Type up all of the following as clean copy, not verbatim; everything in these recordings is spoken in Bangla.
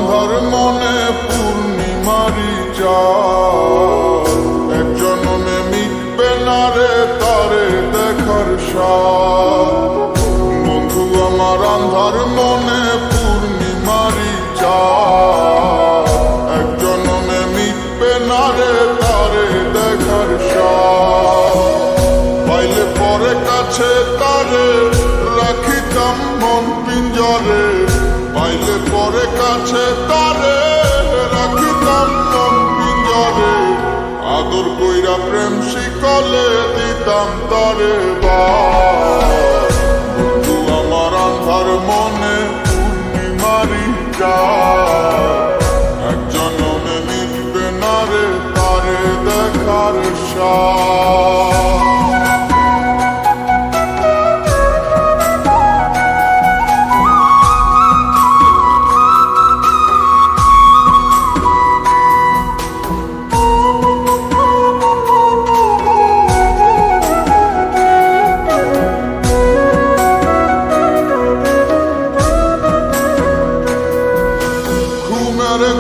আন্ধার মনে পূর্ণিমারি চাঁদ, এক জনমে মিটবে না রে তারে দেখার স্বাদ। বন্ধু আমার আন্ধার মনে পূর্ণিমারি চাঁদ, এক জনমে মিটবে না রে তারে দেখার স্বাদ। পাইলে পরে কাছে তারে রাখিতাম মন পিঞ্জরে, পাইলে পরে কাছে তারে রাখিতাম মন পিঞ্জরে। আদর কইরা প্রেম শিকলে দিতাম তারে বাস। বন্ধু আমার আন্ধার মনে পূর্ণিমারি চাঁদ, এক জনমে মিটবে না রে তারে দেখার স্বাদ।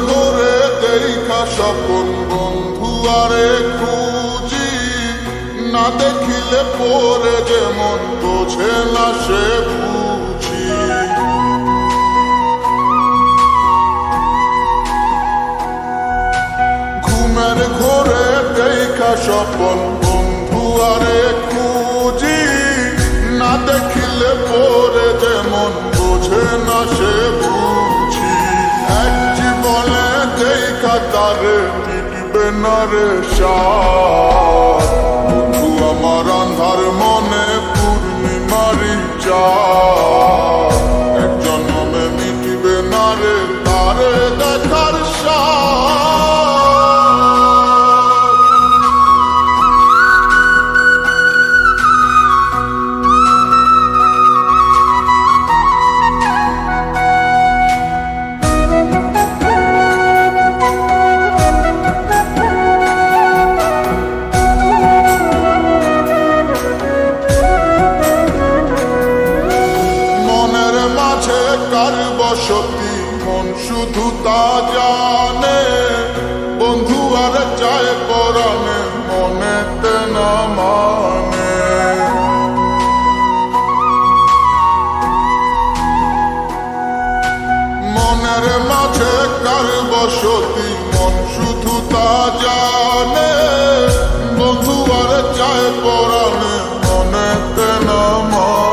ঘরে দেখা স্বপন বন্ধু আরে খুঁজি, না দেখিলে পরে যেমন বোঝে না সে বুঝি। ঘুমের ঘরে দেখা স্বপন বন্ধু আরে খুঁজি, না দেখিলে পরে যেমন বোঝে না সে বুঝি। এক জীবনে দেখা তারে মিটবে না রে স্বাদ। বন্ধু আমার আন্ধার মনে পূর্ণিমারি চাঁদ, এক জনমে মিটবে না রে তারে দেখার স্বাদ। কার বসতি মন শুধু তা জানে, বন্ধু আর চায় পরাণে মনেতে না মানে। মনের মাঝে কার বসতি মন শুধু তা জানে, বন্ধু আর চায় পরাণে মনেতে না মানে।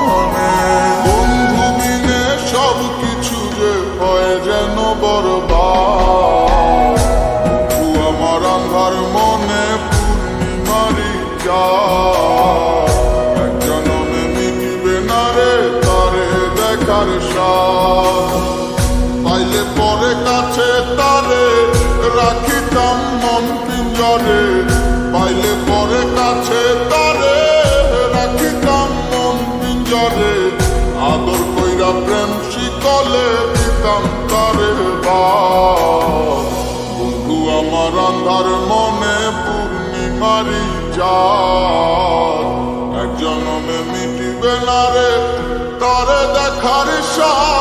যেন বরবাদ, বন্ধু আমার আন্ধার মনে পূর্ণিমারি চাঁদ, এক জনমে মিটবে না রে তারে দেখার স্বাদ। পাইলে পরে কাছে তারে রাখিতাম মন পিঞ্জরে, পাইলে পরে কাছে তারে রাখিতাম মন পিঞ্জরে। আদর কইরা প্রেম শিকলে দিতাম তারে বাস। বন্ধু আমার আন্ধার মনে পূর্ণিমারি চাঁদ, এক জনমে মিটবে না রে তারে দেখার স্বাদ।